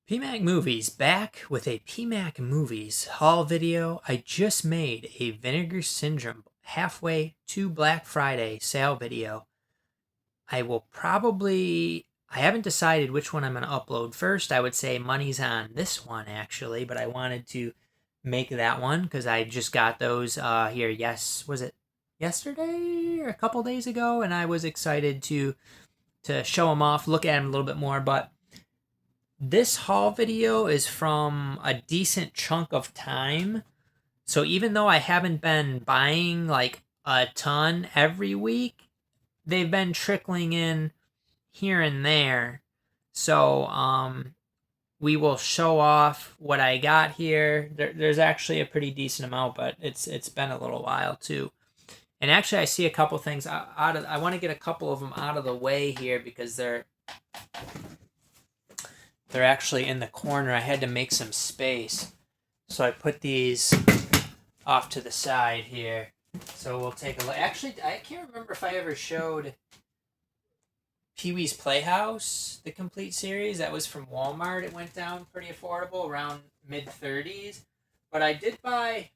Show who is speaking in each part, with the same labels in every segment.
Speaker 1: PMAC Movies back with a PMAC Movies haul video. I just made a Vinegar Syndrome halfway to Black Friday sale video. I haven't decided which one I'm going to upload first. I would say money's on this one actually, but I wanted to make that one because I just got those here. Yes, was it yesterday or a couple days ago? And I was excited to show them off, look at them a little bit more, but this haul video is from a decent chunk of time. So even though I haven't been buying like a ton every week, they've been trickling in here and there. So we will show off what I got here. There's actually a pretty decent amount, but it's been a little while too. And actually I see a couple things I want to get a couple of them out of the way here because they're actually in the corner. I had to make some space. So I put these off to the side here. So we'll take a look. Actually, I can't remember if I ever showed Pee-wee's Playhouse, the complete series. That was from Walmart. It went down pretty affordable, around mid-30s. But I did buy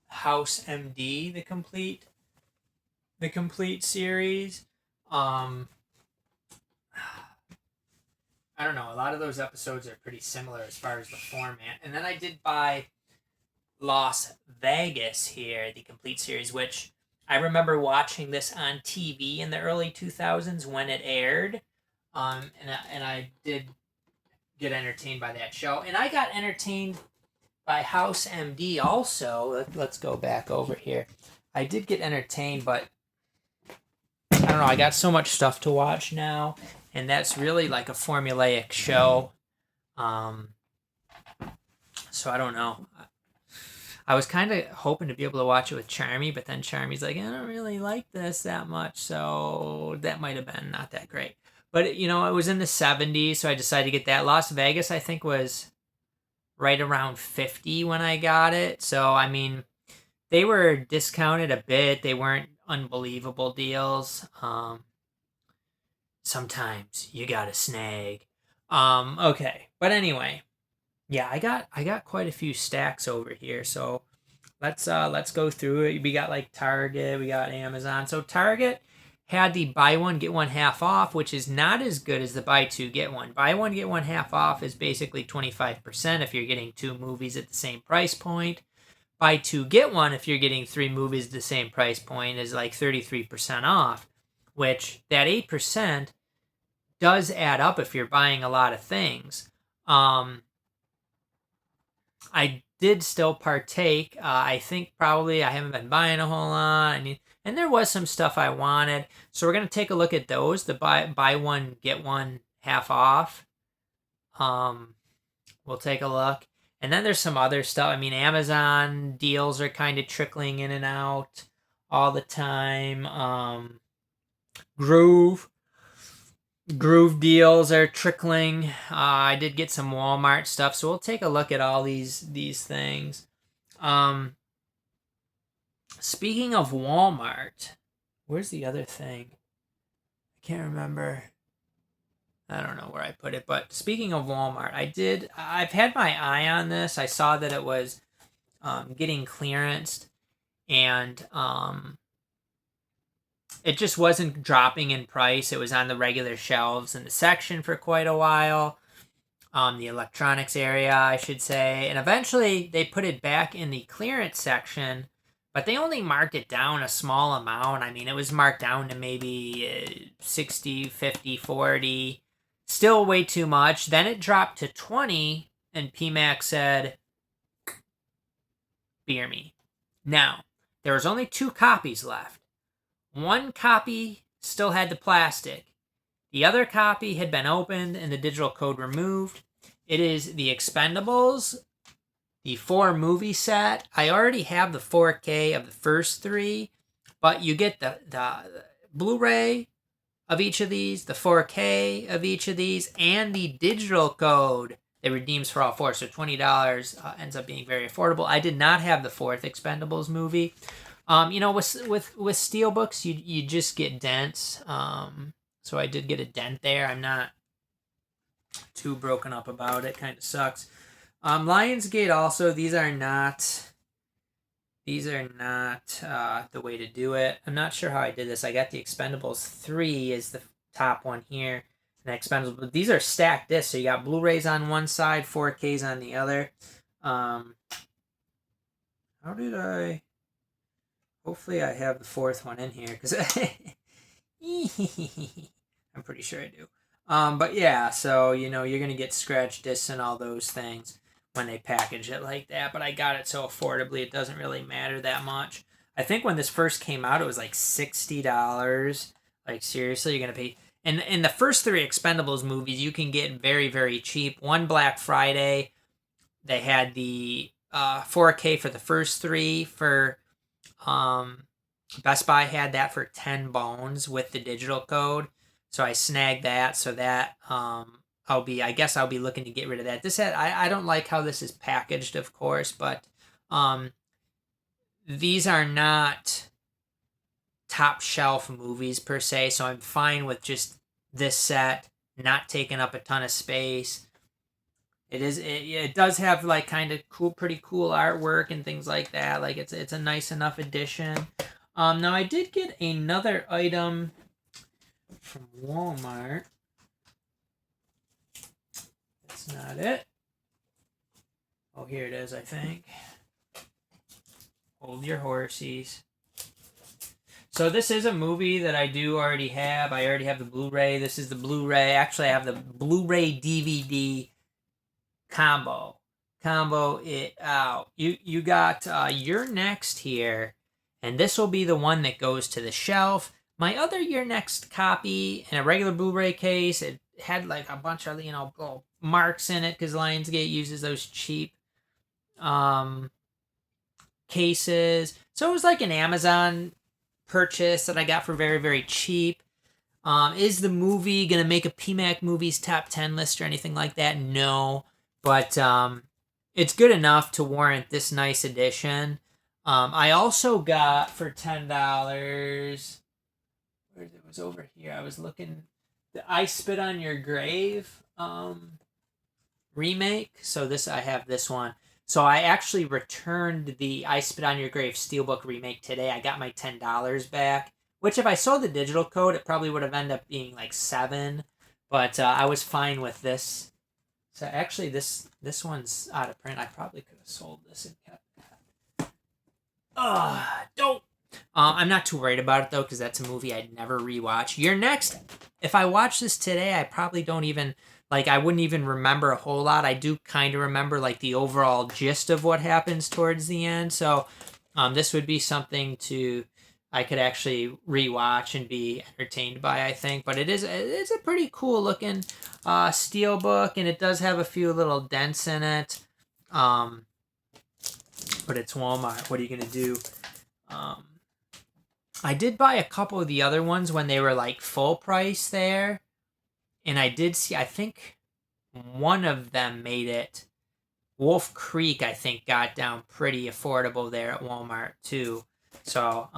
Speaker 1: House MD, the complete series. I don't know. A lot of those episodes are pretty similar as far as the format. And then I did buy Las Vegas here, the complete series, which I remember watching this on TV in the early 2000s when it aired. And I did get entertained by that show. And I got entertained by House MD also. Let's go back over here. I did get entertained, but I don't know. I got so much stuff to watch now. And that's really like a formulaic show. So I don't know. I was kind of hoping to be able to watch it with Charmy, but then Charmy's like, I don't really like this that much. So that might have been not that great. But, you know, it was in the 70s, so I decided to get that. Las Vegas, I think, was right around 50 when I got it. So, I mean, they were discounted a bit. They weren't unbelievable deals. Sometimes you gotta snag. Okay. But anyway, yeah, I got quite a few stacks over here. So let's go through it. We got like Target, we got Amazon. So Target had the buy one get one half off, which is not as good as the buy two get one. Buy one get one half off is basically 25% if you're getting two movies at the same price point. Buy two get one if you're getting three movies at the same price point is like 33% off, which that 8% does add up if you're buying a lot of things. I did still partake. I think probably I haven't been buying a whole lot. And there was some stuff I wanted. So we're going to take a look at those. The buy one, get one half off. We'll take a look. And then there's some other stuff. I mean, Amazon deals are kind of trickling in and out all the time. Groove deals are trickling. I did get some Walmart stuff, so we'll take a look at all these things. Speaking of Walmart, where's the other thing? I can't remember. I don't know where I put it, but speaking of Walmart, I've had my eye on this. I saw that it was getting clearanced, and it just wasn't dropping in price. It was on the regular shelves in the section for quite a while. The electronics area, I should say. And eventually they put it back in the clearance section, but they only marked it down a small amount. I mean, it was marked down to maybe 60, 50, 40. Still way too much. Then it dropped to 20, and PMAC said, beer me. Now, there was only 2 copies left. One copy still had the plastic. The other copy had been opened and the digital code removed. It is the Expendables, the 4 movie set. I already have the 4K of the first 3, but you get the Blu-ray of each of these, the 4K of each of these, and the digital code that redeems for all 4. So $20 ends up being very affordable. I did not have the 4th Expendables movie. You know, with steelbooks, you just get dents. So I did get a dent there. I'm not too broken up about it. Kind of sucks. Lionsgate also, these are not the way to do it. I'm not sure how I did this. I got the Expendables 3 is the top one here. And Expendables, but these are stacked discs. So you got Blu-rays on one side, 4Ks on the other. How did I... Hopefully I have the fourth one in here, because I'm pretty sure I do. But yeah, so, you're going to get scratch discs and all those things when they package it like that. But I got it so affordably, it doesn't really matter that much. I think when this first came out, it was like $60. Like, seriously, you're going to pay... And in the first 3 Expendables movies, you can get very, very cheap. One Black Friday, they had the 4K for the first 3 for... Best Buy had that for 10 bones with the digital code. So I snagged that. So that I guess I'll be looking to get rid of that. This I don't like how this is packaged, of course, but these are not top shelf movies per se, so I'm fine with just this set not taking up a ton of space. It does have like kind of pretty cool artwork and things like that. Like it's a nice enough addition. Now I did get another item from Walmart. That's not it. Oh, here it is, I think. Hold your horsies. So this is a movie that I do already have. I already have the Blu-ray. This is the Blu-ray. Actually, I have the Blu-ray DVD combo it out. You got You're Next here, and this will be the one that goes to the shelf. My other You're Next copy in a regular Blu-ray case, it had like a bunch of little marks in it because Lionsgate uses those cheap cases. So it was like an Amazon purchase that I got for very, very cheap. Is the movie gonna make a PMAC Movies top 10 list or anything like that? No. But it's good enough to warrant this nice edition. I also got for $10. It was over here. I was looking. The I Spit on Your Grave remake. So I have this one. So I actually returned the I Spit on Your Grave Steelbook remake today. I got my $10 back. Which if I sold the digital code, it probably would have ended up being like $7. But I was fine with this. So actually, this one's out of print. I probably could have sold this and kept that. Don't. I'm not too worried about it though, because that's a movie I'd never rewatch. You're Next. If I watch this today, I probably don't even I wouldn't even remember a whole lot. I do kind of remember like the overall gist of what happens towards the end. So, this would be something I could actually rewatch and be entertained by, I think. But it's a pretty cool looking steelbook, and it does have a few little dents in it. But it's Walmart. What are you gonna do? I did buy a couple of the other ones when they were like full price there, and I did see. I think one of them made it. Wolf Creek, I think, got down pretty affordable there at Walmart too. So,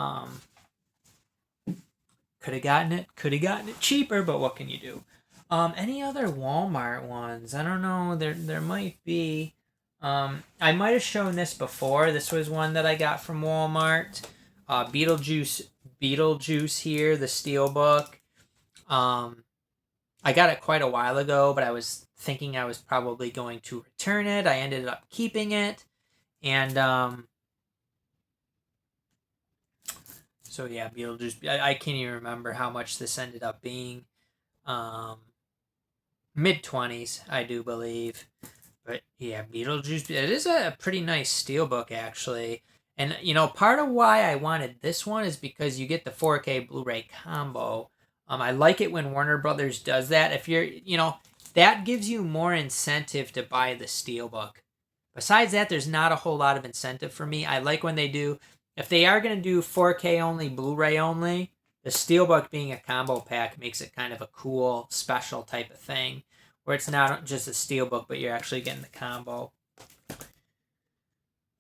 Speaker 1: could have gotten it cheaper, but what can you do? Any other Walmart ones? I don't know. There might be. I might have shown this before. This was one that I got from Walmart. Beetlejuice here, the Steelbook. I got it quite a while ago, but I was thinking I was probably going to return it. I ended up keeping it, and so yeah, Beetlejuice. I can't even remember how much this ended up being. Mid-20s, I do believe. But yeah, Beetlejuice. It is a pretty nice steelbook, actually. And, part of why I wanted this one is because you get the 4K Blu-ray combo. I like it when Warner Brothers does that. If you're, that gives you more incentive to buy the steelbook. Besides that, there's not a whole lot of incentive for me. I like when they do, if they are going to do 4K only, Blu-ray only, the steelbook being a combo pack makes it kind of a cool, special type of thing. Where it's not just a steelbook, but you're actually getting the combo.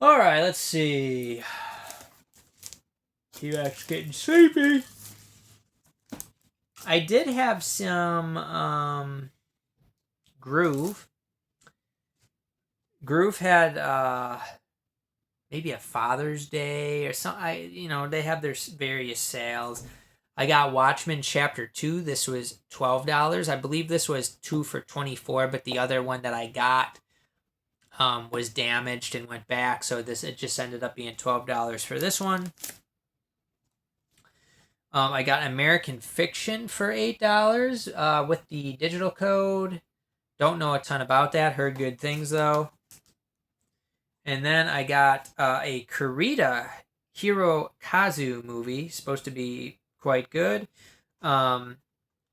Speaker 1: Alright, let's see. T-Rex getting sleepy. I did have some Groove. Groove had maybe a Father's Day or something. They have their various sales. I got Watchmen Chapter 2. This was $12. I believe this was 2 for $24, but the other one that I got was damaged and went back, so it just ended up being $12 for this one. I got American Fiction for $8 with the digital code. Don't know a ton about that. Heard good things, though. And then I got a Kurita Hirokazu movie. Supposed to be quite good.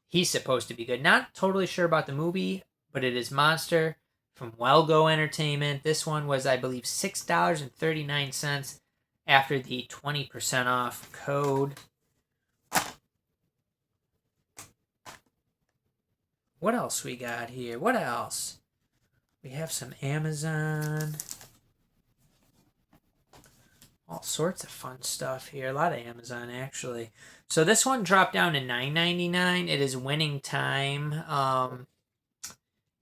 Speaker 1: He's supposed to be good. Not totally sure about the movie, but it is Monster from Wellgo Entertainment. This one was, I believe, $6.39 after the 20% off code. What else we got here? What else? We have some Amazon. All sorts of fun stuff here. A lot of Amazon, actually. So this one dropped down to $9.99. It is Winning Time.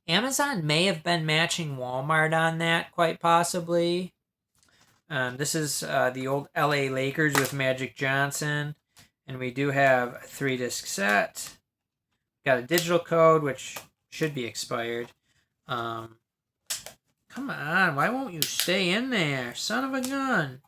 Speaker 1: Amazon may have been matching Walmart on that, quite possibly. This is the old LA Lakers with Magic Johnson. And we do have a 3-disc set. Got a digital code, which should be expired. Come on, why won't you stay in there? Son of a gun.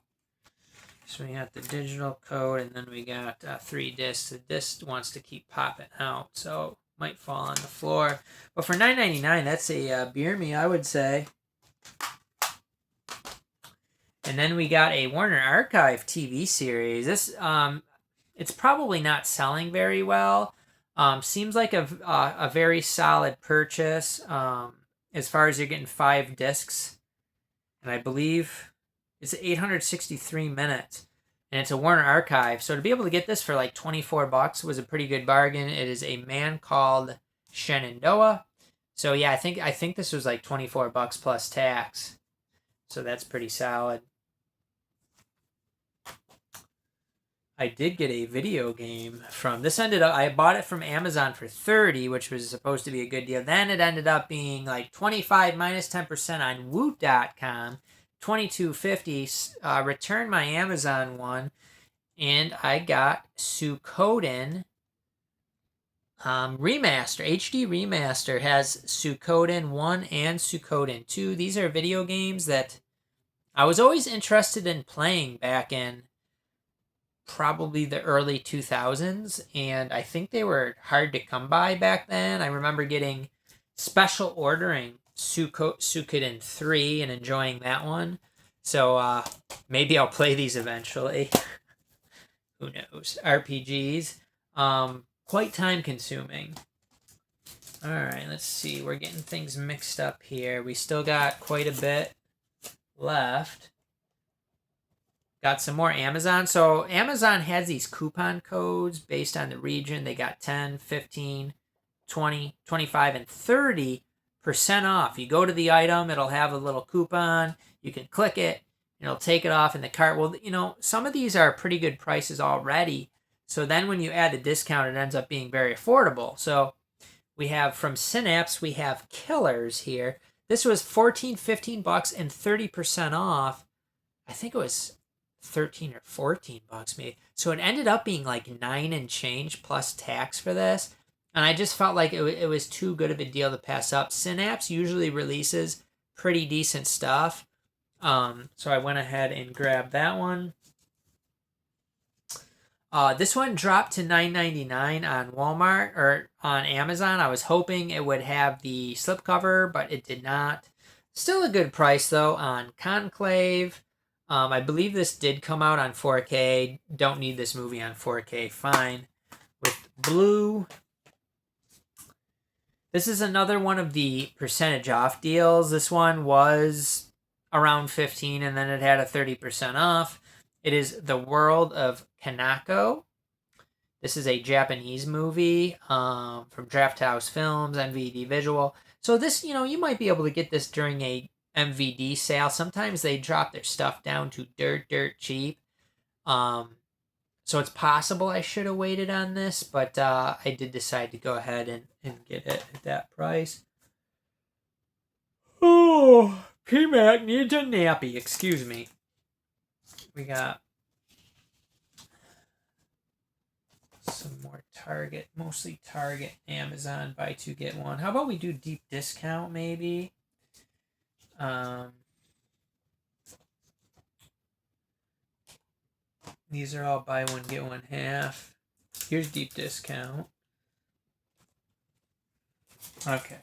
Speaker 1: So we got the digital code, and then we got 3 discs. The disc wants to keep popping out, so might fall on the floor. But for $9.99, that's a beer me, I would say. And then we got a Warner Archive TV series. This it's probably not selling very well. Seems like a very solid purchase. As far as you're getting 5 discs, and I believe it's 863 minutes, and it's a Warner Archive. So to be able to get this for like $24 was a pretty good bargain. It is A Man Called Shenandoah. So yeah, I think this was like $24 plus tax. So that's pretty solid. I did get a video game from this. I bought it from Amazon for $30, which was supposed to be a good deal. Then it ended up being like $25 minus 10% on Woot.com, $22.50. Returned my Amazon one, and I got Suikoden Remaster. HD Remaster has Suikoden 1 and Suikoden 2. These are video games that I was always interested in playing back in probably the early 2000s, and I think they were hard to come by back then. I remember getting special ordering Suikoden 3 and enjoying that one. So maybe I'll play these eventually. Who knows? RPGs. Quite time consuming. Alright, let's see. We're getting things mixed up here. We still got quite a bit left. Got some more Amazon. So Amazon has these coupon codes based on the region. They got 10, 15, 20, 25, and 30% off. You go to the item, it'll have a little coupon. You can click it, and it'll take it off in the cart. Well, some of these are pretty good prices already. So then when you add the discount, it ends up being very affordable. So we have from Synapse, we have Killers here. This was $15 and 30% off. I think it was 13 or $14 maybe. So it ended up being like 9 and change plus tax for this. And I just felt like it was too good of a deal to pass up. Synapse usually releases pretty decent stuff. So I went ahead and grabbed that one. This one dropped to $9.99 on Walmart or on Amazon. I was hoping it would have the slipcover, but it did not. Still a good price though on Conclave. I believe this did come out on 4K. Don't need this movie on 4K. Fine. With Blue. This is another one of the percentage off deals. This one was around 15 and then it had a 30% off. It is The World of Kanako. This is a Japanese movie from Draft House Films, MVD Visual. So this, you might be able to get this during a MVD sale. Sometimes they drop their stuff down to dirt cheap. So it's possible I should have waited on this, but I did decide to go ahead and get it at that price. Oh, P-Mac needs a nappy. Excuse me. We got some more Target, mostly Target, Amazon, buy two, get one. How about we do deep discount maybe? These are all buy one, get one half. Here's deep discount. Okay.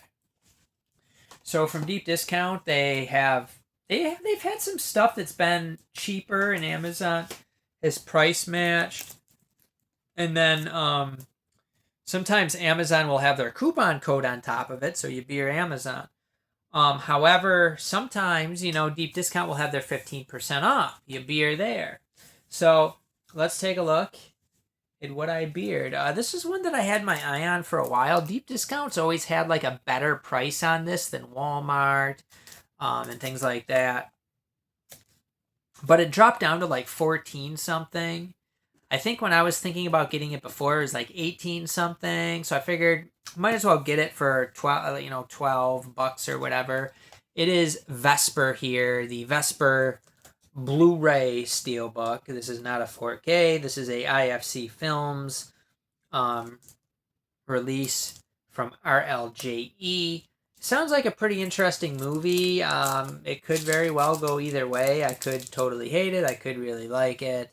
Speaker 1: So from deep discount, they've had some stuff that's been cheaper, and Amazon has price matched. And then sometimes Amazon will have their coupon code on top of it, so you beer Amazon. However, sometimes, deep discount will have their 15% off. You beer there. So let's take a look at what I beered. This is one that I had my eye on for a while. Deep discounts always had like a better price on this than Walmart and things like that. But it dropped down to like 14 something. I think when I was thinking about getting it before, it was like 18 something. So I figured might as well get it for $12 or whatever. It is Vesper here, the Vesper Blu-ray Steelbook. This is not a 4K. This is a IFC Films release from RLJE. Sounds like a pretty interesting movie. It could very well go either way. I could totally hate it. I could really like it.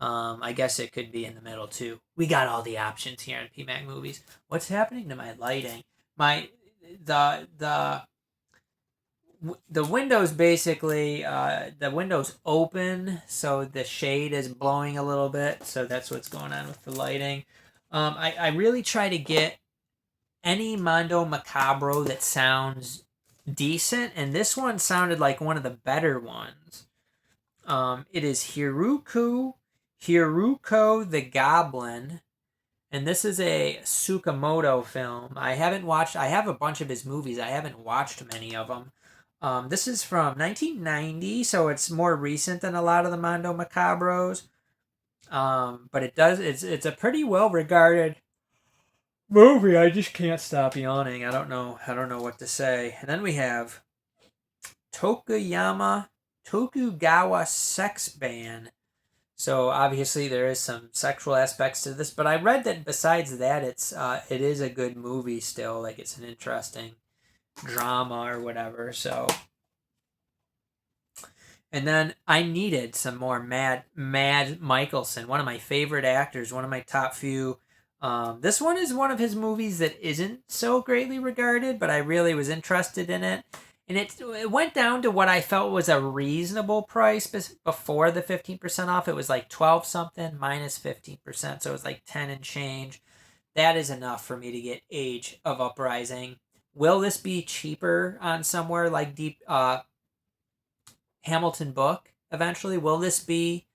Speaker 1: I guess it could be in the middle too. We got all the options here in PMAC movies. What's happening to my lighting? The windows basically, the windows open, so the shade is blowing a little bit. So that's what's going on with the lighting. I really try to get any Mondo Macabro that sounds decent, and this one sounded like one of the better ones. It is Hiruko the Goblin, and this is a Tsukamoto film. I have a bunch of his movies. I haven't watched many of them. This is from 1990, so it's more recent than a lot of the Mondo Macabros. But it's a pretty well regarded movie. I just can't stop yawning. I don't know what to say. And then we have Tokugawa Sex Ban. So obviously there is some sexual aspects to this, but I read that besides that, it is a good movie still. Like, it's an interesting drama or whatever. So, and then I needed some more Mad Mikkelsen, one of my favorite actors, one of my top few. This one is one of his movies that isn't so greatly regarded, but I really was interested in it. And it went down to what I felt was a reasonable price before the 15% off. It was like 12 something minus 15%. So it was like 10 and change. That is enough for me to get Age of Uprising. Will this be cheaper on somewhere like Hamilton Book eventually? Will this be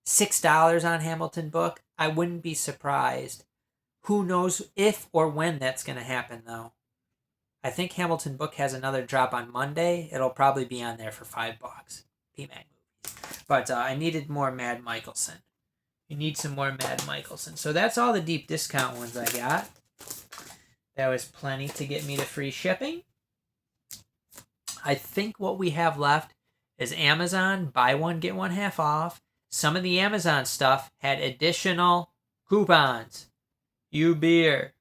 Speaker 1: $6 on Hamilton Book? I wouldn't be surprised. Who knows if or when that's going to happen, though. I think Hamilton Book has another drop on Monday. It'll probably be on there for $5. PMAG movies. But I needed more Mad Mikkelsen. You need some more Mad Mikkelsen. So that's all the deep discount ones I got. That was plenty to get me to free shipping. I think what we have left is Amazon, buy one, get one half off. Some of the Amazon stuff had additional coupons. You beer.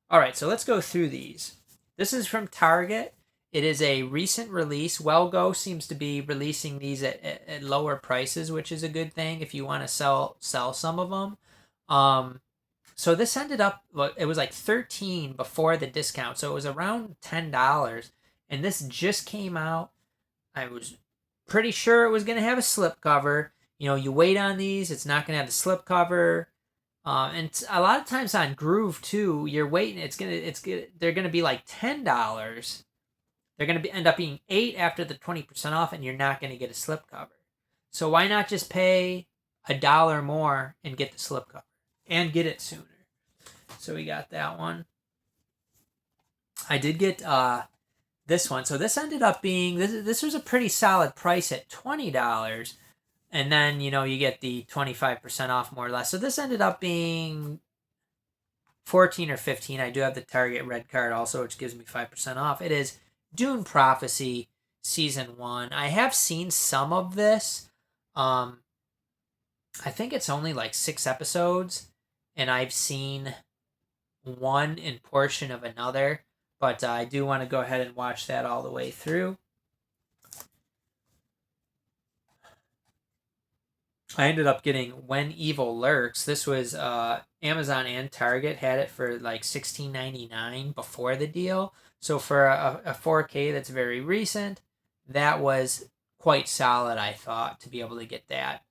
Speaker 1: All right, so let's go through these. This is from Target. It is a recent release. Wellgo seems to be releasing these at lower prices, which is a good thing if you want to sell some of them. So this ended up, it was like $13 before the discount, so it was around $10. And this just came out. I was pretty sure it was going to have a slipcover. You wait on these, it's not going to have the slipcover. And a lot of times on Groove too, you're waiting. They're gonna be like $10. They're gonna end up being $8 after the 20% off, and you're not gonna get a slipcover. So why not just pay $1 more and get the slipcover and get it sooner? So we got that one. I did get this one. So this ended up being this was a pretty solid price at $20. And then, you get the 25% off more or less. So this ended up being 14 or 15. I do have the Target red card also, which gives me 5% off. It is Dune Prophecy Season 1. I have seen some of this. I think it's only like 6 episodes, and I've seen one in portion of another, but I do want to go ahead and watch that all the way through. I ended up getting When Evil Lurks. This was Amazon and Target had it for like $16.99 before the deal. So for a 4K that's very recent, that was quite solid, I thought, to be able to get that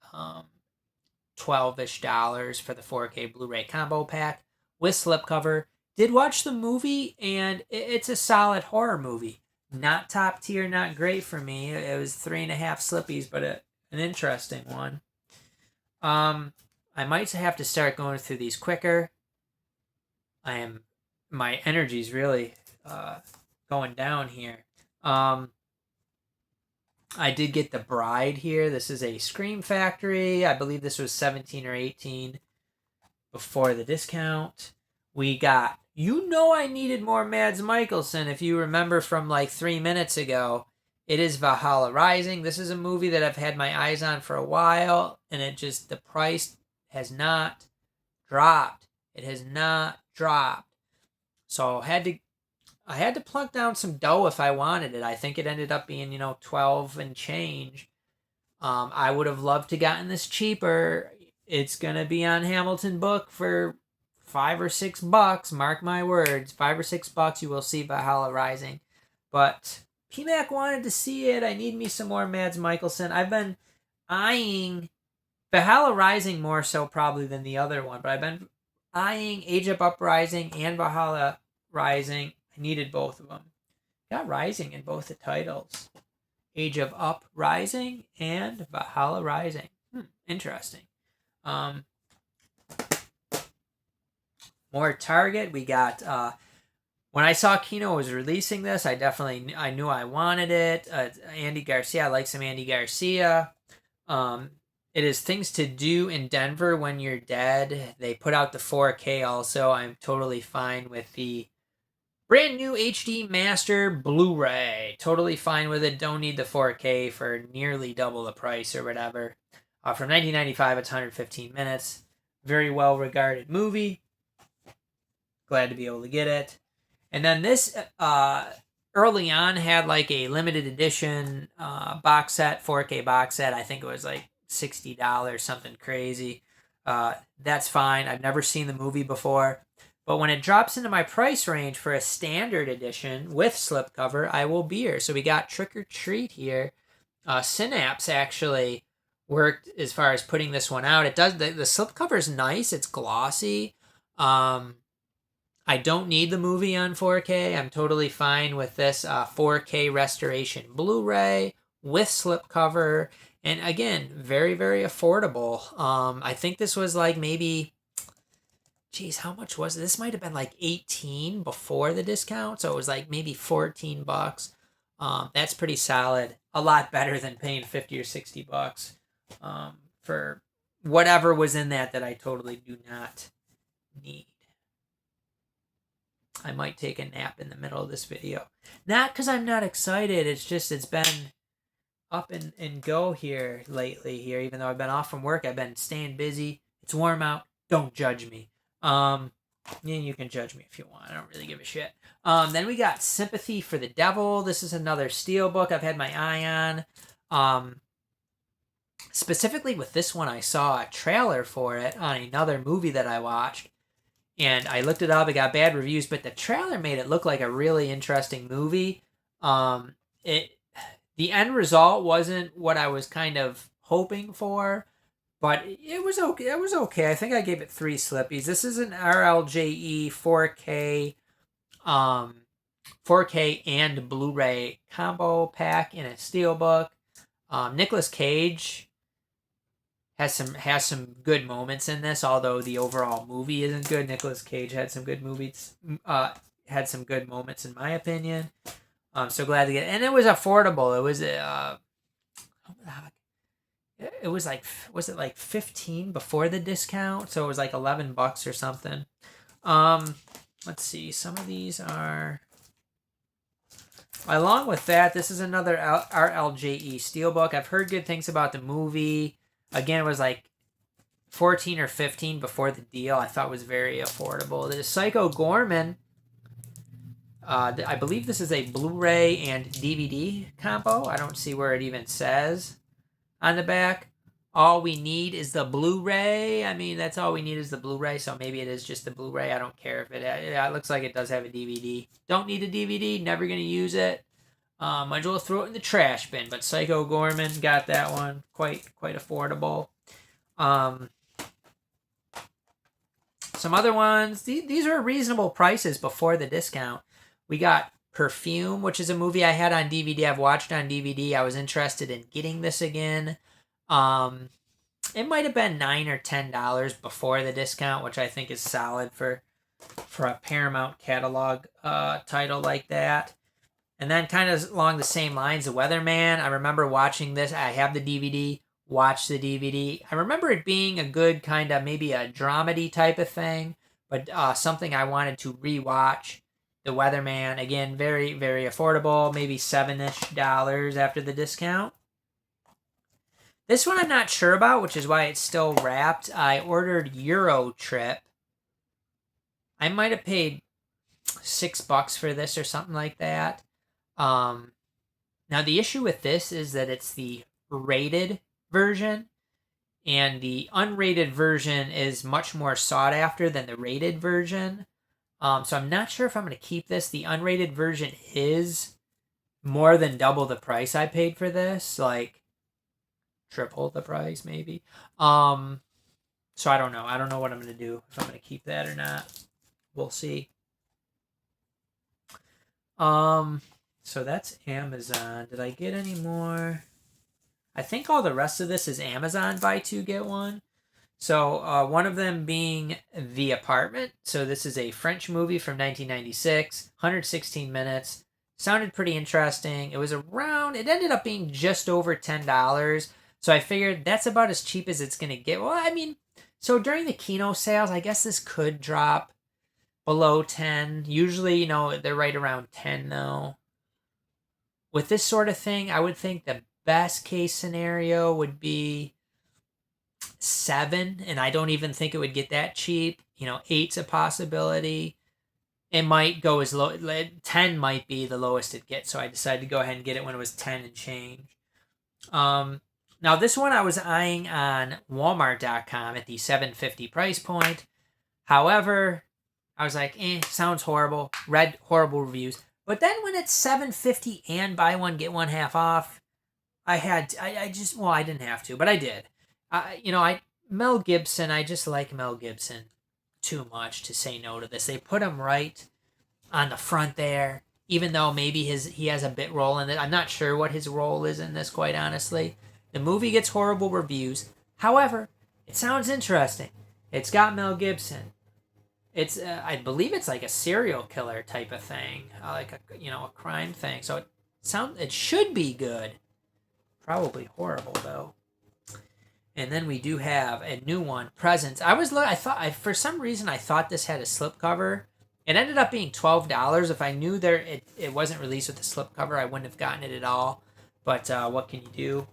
Speaker 1: 12-ish dollars for the 4K Blu-ray combo pack with slipcover. Did watch the movie, and it's a solid horror movie. Not top tier, not great for me. It was 3.5 slippies, but an interesting one. I might have to start going through these quicker. My energy's really going down here. I did get The Bride here. This is a Scream Factory. I believe this was 17 or 18 before the discount. We got I needed more Mads Mikkelsen. If you remember from like 3 minutes ago, it is Valhalla Rising. This is a movie that I've had my eyes on for a while, and the price has not dropped. It has not dropped. So I had to plunk down some dough if I wanted it. I think it ended up being, 12 and change. I would have loved to gotten this cheaper. It's going to be on Hamilton Book for $5 or $6. Mark my words. $5 or $6, you will see Valhalla Rising. But PMAC wanted to see it. I need me some more Mads Mikkelsen. I've been eyeing Valhalla Rising more so probably than the other one, but I've been eyeing Age of Uprising and Valhalla Rising. I needed both of them. Got Rising in both the titles. Age of Uprising and Valhalla Rising. Interesting. More Target. We got when I saw Kino was releasing this, I knew I wanted it. Andy Garcia. I like some Andy Garcia. It is Things to Do in Denver When You're Dead. They put out the 4K also. I'm totally fine with the brand new HD Master Blu-ray. Totally fine with it. Don't need the 4K for nearly double the price or whatever. From 1995, it's 115 minutes. Very well regarded movie. Glad to be able to get it. And then this early on had like a limited edition box set, 4K box set. I think it was like $60, something crazy. That's fine. I've never seen the movie before. But when it drops into my price range for a standard edition with slipcover, I will be here. So we got Trick or Treat here. Synapse actually worked as far as putting this one out. It does the slipcover is nice. It's glossy. I don't need the movie on 4K. I'm totally fine with this 4K restoration Blu-ray with slipcover. And again, very, very affordable. I think this was like maybe, how much was it? This might have been like 18 before the discount. So it was like maybe $14. That's pretty solid. A lot better than paying $50 or $60 for whatever was in that I totally do not need. I might take a nap in the middle of this video. Not because I'm not excited. It's been up and go here lately here. Even though I've been off from work, I've been staying busy. It's warm out. Don't judge me. You can judge me if you want. I don't really give a shit. Then we got Sympathy for the Devil. This is another steelbook I've had my eye on. Specifically with this one, I saw a trailer for it on another movie that I watched. And I looked it up. It got bad reviews, but the trailer made it look like a really interesting movie. The end result wasn't what I was kind of hoping for, but it was okay. It was okay. I think I gave it 3 slippies. This is an RLJE 4K, 4K and Blu-ray combo pack in a steelbook. Nicolas Cage has some good moments in this, although the overall movie isn't good. Nicolas Cage had some good movies, had some good moments in my opinion. I'm so glad to get it. And it was affordable. It was it was like, was it like 15 before the discount? So it was like $11 or something. Let's see. Some of these are Along with that, this is another RLJE Steelbook. I've heard good things about the movie. Again, it was like 14 or 15 before the deal. I thought it was very affordable. The Psycho Gorman. I believe this is a Blu-ray and DVD combo. I don't see where it even says on the back. All we need is the Blu-ray. I mean, that's all we need is the Blu-ray, so maybe it is just the Blu-ray. I don't care if it looks like it does have a DVD. Don't need a DVD, never going to use it. Might as well throw it in the trash bin, but Psycho Gorman got that one. Quite affordable. Some other ones, these are reasonable prices before the discount. We got Perfume, which is a movie I had on DVD. I've watched on DVD. I was interested in getting this again. It might have been $9 or $10 before the discount, which I think is solid for a Paramount catalog title like that. And then kind of along the same lines, The Weatherman. I remember watching this. I have the DVD. Watched the DVD. I remember it being a good kind of maybe a dramedy type of thing, but something I wanted to rewatch. The Weatherman, again, very, very affordable, maybe $7-ish after the discount. This one I'm not sure about, which is why it's still wrapped. I ordered Euro Trip. I might have paid $6 for this or something like that. Now, the issue with this is that it's the rated version, and the unrated version is much more sought after than the rated version. So I'm not sure if I'm going to keep this. The unrated version is more than double the price I paid for this, like triple the price maybe. So I don't know. I don't know what I'm going to do, if I'm going to keep that or not. We'll see. So that's Amazon. Did I get any more? I think all the rest of this is Amazon buy two get one. So one of them being The Apartment. So this is a French movie from 1996, 116 minutes. Sounded pretty interesting. It was it ended up being just over $10. So I figured that's about as cheap as it's going to get. Well, I mean, so during the Kino sales, I guess this could drop below 10. Usually, they're right around 10 though. With this sort of thing, I would think the best case scenario would be 7, and I don't even think it would get that cheap. 8's a possibility. It might go as low. 10 might be the lowest it gets, so I decided to go ahead and get it when it was 10 and change. Now this one I was eyeing on Walmart.com at the $7.50 price point. However, I was like, sounds horrible. Read horrible reviews. But then when it's $7.50 and buy one get one half off, I didn't have to, but I did. Mel Gibson, I just like Mel Gibson too much to say no to this. They put him right on the front there, even though maybe he has a bit role in it. I'm not sure what his role is in this, quite honestly. The movie gets horrible reviews. However, it sounds interesting. It's got Mel Gibson. It's I believe it's like a serial killer type of thing, like a crime thing. So it should be good. Probably horrible though. And then we do have a new one, Presents. For some reason I thought this had a slipcover. It ended up being $12. If I knew it wasn't released with a slipcover, I wouldn't have gotten it at all. But what can you do?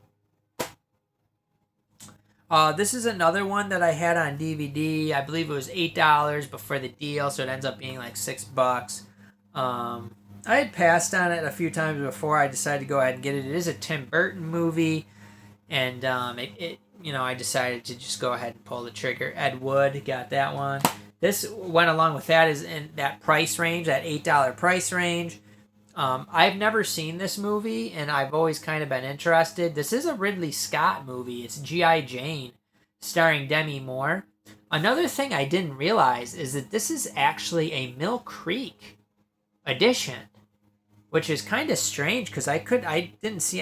Speaker 1: This is another one that I had on DVD. I believe it was $8 before the deal, so it ends up being like $6. I had passed on it a few times before I decided to go ahead and get it. It is a Tim Burton movie, and I decided to just go ahead and pull the trigger. Ed Wood got that one. This went along with that, is in that price range, that $8 price range. I've never seen this movie, and I've always kind of been interested. This is a Ridley Scott movie. It's G.I. Jane, starring Demi Moore. Another thing I didn't realize is that this is actually a Mill Creek edition, which is kind of strange because I didn't see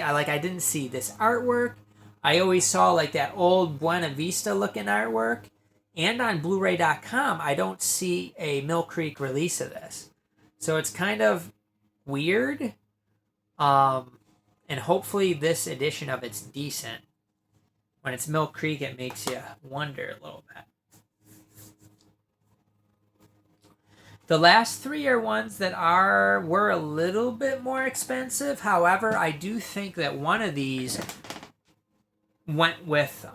Speaker 1: this artwork. I always saw like that old Buena Vista looking artwork, and on Blu-ray.com I don't see a Mill Creek release of this, so it's kind of weird. And hopefully this edition of it's decent. When it's Mill Creek, it makes you wonder a little bit. The last three are ones that were a little bit more expensive. However, I do think that one of these went with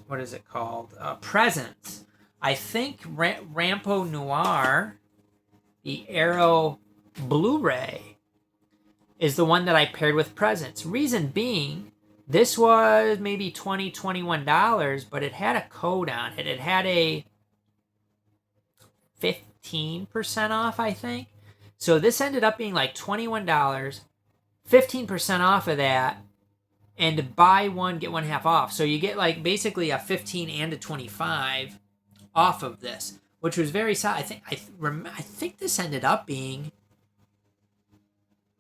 Speaker 1: what is it called? Presents. I think Rampo Noir, the Arrow Blu-ray, is the one that I paired with Presents. Reason being, this was maybe $20, $21, but it had a code on it. It had a 15% off, I think. So this ended up being like $21, 15% off of that, and buy one, get one half off. So you get like basically a 15 and a 25 off of this, which was very solid. I think this ended up being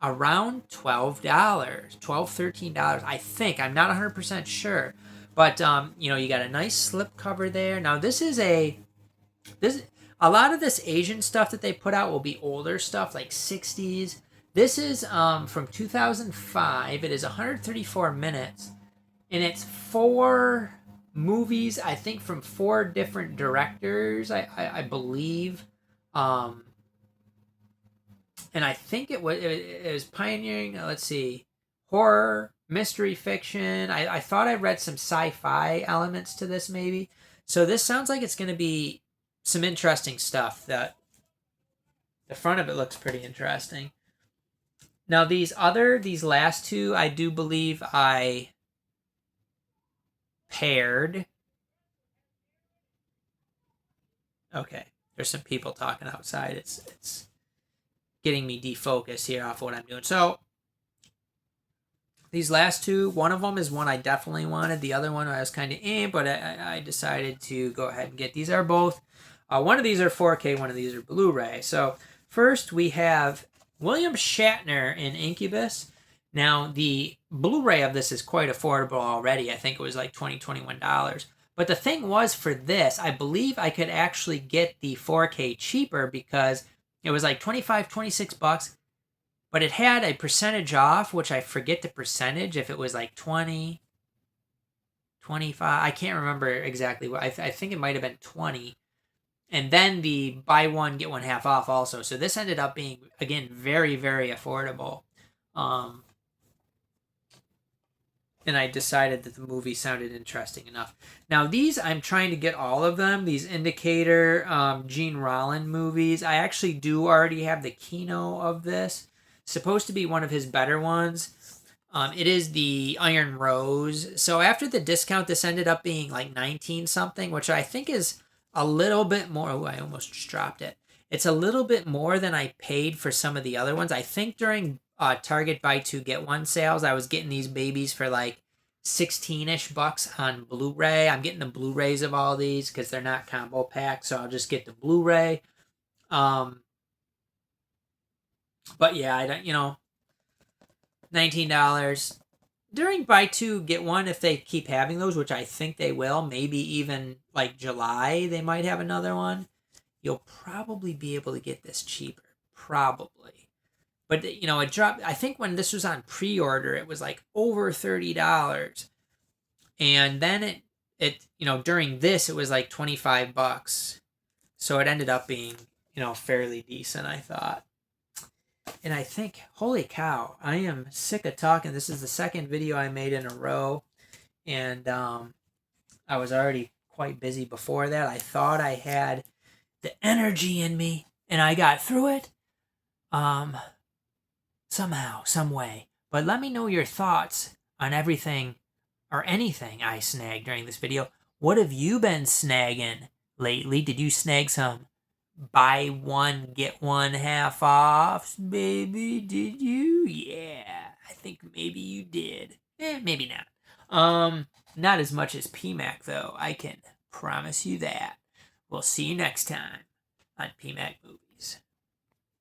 Speaker 1: around $12, $12, $13, I think. I'm not 100% sure. But, you got a nice slip cover there. Now, a lot of this Asian stuff that they put out will be older stuff, like 60s. This is from 2005. It is 134 minutes. And it's 4 movies, I think, from 4 different directors, I believe. And I think it was pioneering, let's see, horror, mystery fiction. I thought I read some sci-fi elements to this, maybe. So this sounds like it's going to be some interesting stuff. That the front of it looks pretty interesting. Now these last two, I do believe I paired. Okay, there's some people talking outside. It's getting me defocused here off what I'm doing. So these last two, one of them is one I definitely wanted. The other one I was kind of but I decided to go ahead and get. These are both. One of these are 4K, one of these are Blu-ray. So first we have William Shatner in Incubus. Now the Blu-ray of this is quite affordable already. I think it was like $20, $21. But the thing was, for this, I believe I could actually get the 4K cheaper because it was like $25, $26, but it had a percentage off, which I forget the percentage, if it was like 20, 25. I can't remember exactly what. I think it might have been 20. And then the buy one, get one half off also. So this ended up being, again, very, very affordable. And I decided that the movie sounded interesting enough. Now these, I'm trying to get all of them. These Indicator, Gene Rollin movies. I actually do already have the Kino of this. Supposed to be one of his better ones. It is the Iron Rose. So after the discount, this ended up being like 19 something, which I think is a little bit more. Oh, I almost just dropped it. It's a little bit more than I paid for some of the other ones. I think during Target buy two get one sales, I was getting these babies for like 16-ish bucks on Blu-ray. I'm getting the Blu-rays of all these because they're not combo packed, so I'll just get the Blu-ray. But yeah, I don't, $19 during buy two get one, if they keep having those, which I think they will. Maybe even like July they might have another one. You'll probably be able to get this cheaper, probably. But it dropped. I think when this was on pre-order, it was like over $30, and then it during this it was like $25. So it ended up being fairly decent, I thought. And I think, holy cow, I am sick of talking. This is the second video I made in a row. And I was already quite busy before that. I thought I had the energy in me, and I got through it. Somehow, some way. But let me know your thoughts on everything or anything I snagged during this video. What have you been snagging lately? Did you snag some buy one, get one half off, baby? Did you? Yeah, I think maybe you did. Maybe not. Not as much as PMAC, though. I can promise you that. We'll see you next time on PMAC Movies.